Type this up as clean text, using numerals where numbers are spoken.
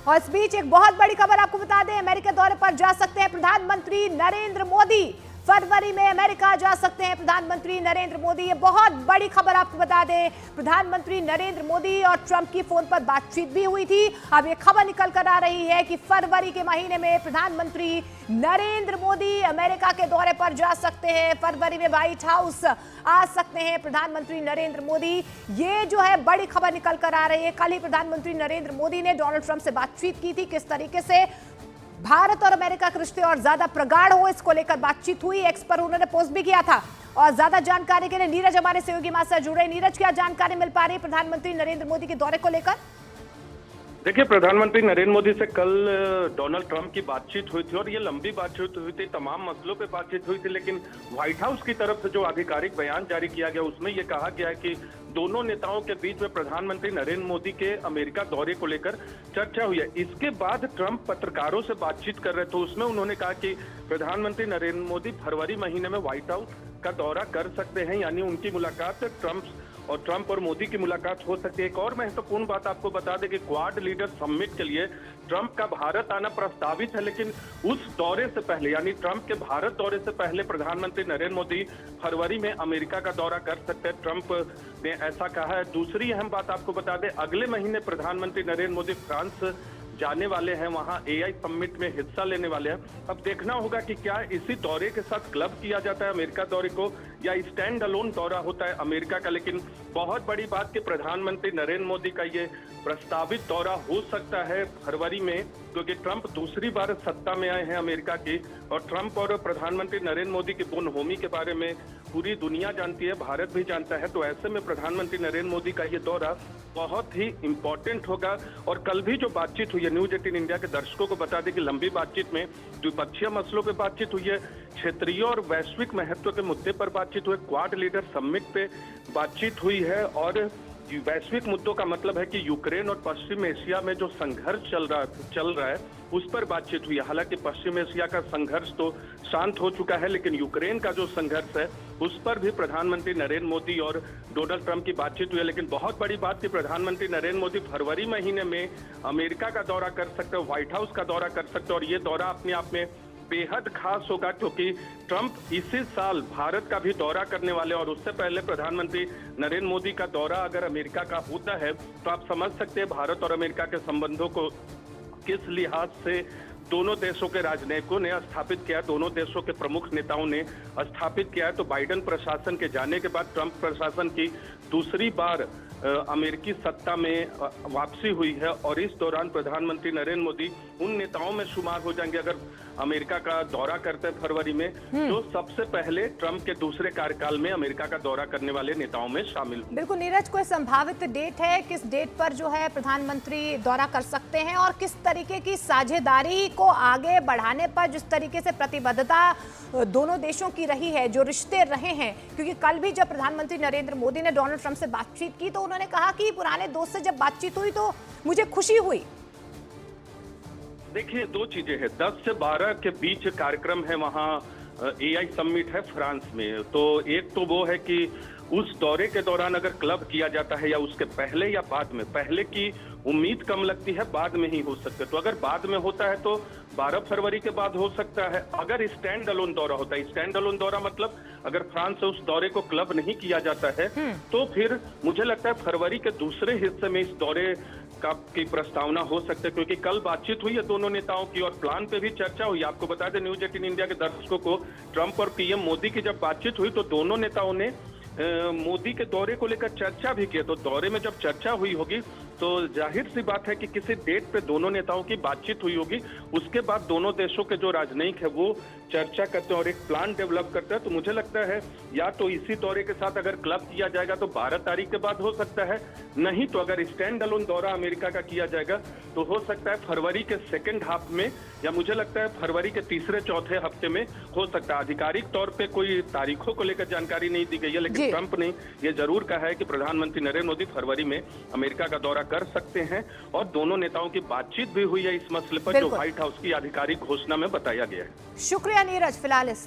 और इस बीच एक बहुत बड़ी खबर आपको बता दें, अमेरिका दौरे पर जा सकते हैं प्रधानमंत्री नरेंद्र मोदी। फरवरी में अमेरिका जा सकते हैं प्रधानमंत्री नरेंद्र मोदी। ये बहुत बड़ी खबर आपको बता दें, प्रधानमंत्री नरेंद्र मोदी और ट्रंप की फोन पर बातचीत भी हुई थी। अब ये खबर निकल कर आ रही है कि फरवरी के महीने में प्रधानमंत्री नरेंद्र मोदी अमेरिका के दौरे पर जा सकते हैं। फरवरी में व्हाइट हाउस आ सकते हैं प्रधानमंत्री नरेंद्र मोदी। ये जो है बड़ी खबर निकल कर आ रही है। कल ही प्रधानमंत्री नरेंद्र मोदी ने डोनाल्ड ट्रंप से बातचीत की थी, किस तरीके से भारत और अमेरिका के रिश्ते और ज्यादा प्रगाढ़ हो, इसको लेकर बातचीत हुई। एक्स पर उन्होंने पोस्ट भी किया था। और ज्यादा जानकारी के लिए नीरज हमारे सहयोगी हमारे साथ जुड़े। नीरज, क्या जानकारी मिल पा रही है प्रधानमंत्री नरेंद्र मोदी के दौरे को लेकर? देखिए, प्रधानमंत्री नरेंद्र मोदी से कल डोनाल्ड ट्रंप की बातचीत हुई थी और ये लंबी बातचीत हुई थी, तमाम मसलों पे बातचीत हुई थी। लेकिन व्हाइट हाउस की तरफ से जो आधिकारिक बयान जारी किया गया उसमें ये कहा गया है कि दोनों नेताओं के बीच में प्रधानमंत्री नरेंद्र मोदी के अमेरिका दौरे को लेकर चर्चा हुई है। इसके बाद ट्रंप पत्रकारों से बातचीत कर रहे थे, उसमें उन्होंने कहा कि प्रधानमंत्री नरेंद्र मोदी फरवरी महीने में व्हाइट हाउस का दौरा कर सकते हैं, यानी उनकी मुलाकात ट्रंप और मोदी की मुलाकात हो सकती है। एक और महत्वपूर्ण बात आपको बता दें कि क्वाड लीडर समिट के लिए ट्रंप का भारत आना प्रस्तावित है, लेकिन उस दौरे से पहले यानी ट्रंप के भारत दौरे से पहले प्रधानमंत्री नरेंद्र मोदी फरवरी में अमेरिका का दौरा कर सकते हैं, ट्रंप ने ऐसा कहा है। दूसरी अहम बात आपको बता दें, अगले महीने प्रधानमंत्री नरेंद्र मोदी फ्रांस जाने वाले हैं, वहां एआई समिट में हिस्सा लेने वाले हैं। अब देखना होगा कि क्या इसी दौरे के साथ क्लब किया जाता है अमेरिका दौरे को या स्टैंड अलोन दौरा होता है अमेरिका का। लेकिन बहुत बड़ी बात कि प्रधानमंत्री नरेंद्र मोदी का ये प्रस्तावित दौरा हो सकता है फरवरी में, क्योंकि ट्रंप दूसरी बार सत्ता में आए हैं अमेरिका की और ट्रंप और प्रधानमंत्री नरेंद्र मोदी के बोनहोमी के बारे में पूरी दुनिया जानती है, भारत भी जानता है। तो ऐसे में प्रधानमंत्री नरेंद्र मोदी का ये दौरा बहुत ही इंपॉर्टेंट होगा। और कल भी जो बातचीत हुई है, न्यूज 18 इंडिया के दर्शकों को बता दें कि लंबी बातचीत में द्विपक्षीय मसलों पर बातचीत हुई है, क्षेत्रीय और वैश्विक महत्व के मुद्दे पर बातचीत हुई, क्वाड लीडर समिट पे बातचीत हुई है। और वैश्विक मुद्दों का मतलब है कि यूक्रेन और पश्चिम एशिया में जो संघर्ष चल रहा है उस पर बातचीत हुई है। हालांकि पश्चिम एशिया का संघर्ष तो शांत हो चुका है, लेकिन यूक्रेन का जो संघर्ष है उस पर भी प्रधानमंत्री नरेंद्र मोदी और डोनाल्ड ट्रंप की बातचीत हुई है। लेकिन बहुत बड़ी बात कि प्रधानमंत्री नरेंद्र मोदी फरवरी महीने में अमेरिका का दौरा कर सकते हैं, व्हाइट हाउस का दौरा कर सकते हैं। और ये दौरा अपने आप में बेहद खास होगा, क्योंकि ट्रंप इसी साल भारत का भी दौरा करने वाले और उससे पहले प्रधानमंत्री नरेंद्र मोदी का दौरा अगर अमेरिका का होता है तो आप समझ सकते हैं भारत और अमेरिका के संबंधों को किस लिहाज से दोनों देशों के राजनयिकों ने स्थापित किया, दोनों देशों के प्रमुख नेताओं ने स्थापित किया है। तो बाइडेन प्रशासन के जाने के बाद ट्रंप प्रशासन की दूसरी बार अमेरिकी सत्ता में वापसी हुई है और इस दौरान प्रधानमंत्री नरेंद्र मोदी उन नेताओं में शुमार हो जाएंगे अगर अमेरिका का दौरा करते हैं फरवरी में, जो सबसे पहले ट्रंप के दूसरे कार्यकाल में अमेरिका का दौरा करने वाले नेताओं में शामिल। बिल्कुल नीरज, कोई संभावित डेट है, किस डेट पर जो है प्रधानमंत्री दौरा कर सकते हैं और किस तरीके की साझेदारी को आगे बढ़ाने पर जिस तरीके से प्रतिबद्धता दोनों देशों की रही है, जो रिश्ते रहे हैं? क्योंकि कल भी जब प्रधानमंत्री नरेंद्र मोदी ने डोनाल्ड ट्रंप से बातचीत की तो उन्होंने कहा कि पुराने दोस्त से जब बातचीत हुई तो मुझे खुशी हुई। देखिए, दो चीजें हैं, 10 से 12 के बीच कार्यक्रम है, वहाँ एआई समिट है फ्रांस में। तो एक तो वो है कि उस दौरे के दौरान अगर क्लब किया जाता है या उसके पहले या बाद में, पहले की उम्मीद कम लगती है, बाद में ही हो सकता है। तो अगर बाद में होता है तो 12 फरवरी के बाद हो सकता है। अगर स्टैंड अलोन दौरा होता है, स्टैंड अलोन दौरा मतलब अगर फ्रांस से उस दौरे को क्लब नहीं किया जाता है तो फिर मुझे लगता है फरवरी के दूसरे हिस्से में इस दौरे की प्रस्तावना हो सकती है, क्योंकि कल बातचीत हुई है दोनों नेताओं की और प्लान पे भी चर्चा हुई। आपको बता दें न्यूज 18 इंडिया के दर्शकों को, ट्रंप और पीएम मोदी की जब बातचीत हुई तो दोनों नेताओं ने मोदी के दौरे को लेकर चर्चा भी की। तो दौरे में जब चर्चा हुई होगी तो जाहिर सी बात है कि किसी डेट पे दोनों नेताओं की बातचीत हुई होगी, उसके बाद दोनों देशों के जो राजनयिक है वो चर्चा करते हैं और एक प्लान डेवलप करते हैं। तो मुझे लगता है या तो इसी दौरे के साथ अगर क्लब किया जाएगा तो 12 तारीख के बाद हो सकता है, नहीं तो अगर स्टैंड अलोन दौरा अमेरिका का किया जाएगा तो हो सकता है फरवरी के सेकेंड हाफ में या मुझे लगता है फरवरी के तीसरे चौथे हफ्ते में हो सकता है। आधिकारिक तौर पे कोई तारीखों को लेकर जानकारी नहीं दी गई है, लेकिन ट्रंप ने यह जरूर कहा है कि प्रधानमंत्री नरेंद्र मोदी फरवरी में अमेरिका का दौरा कर सकते हैं और दोनों नेताओं की बातचीत भी हुई है इस मसले पर, जो व्हाइट हाउस की आधिकारिक घोषणा में बताया गया है। शुक्रिया नीरज, फिलहाल इस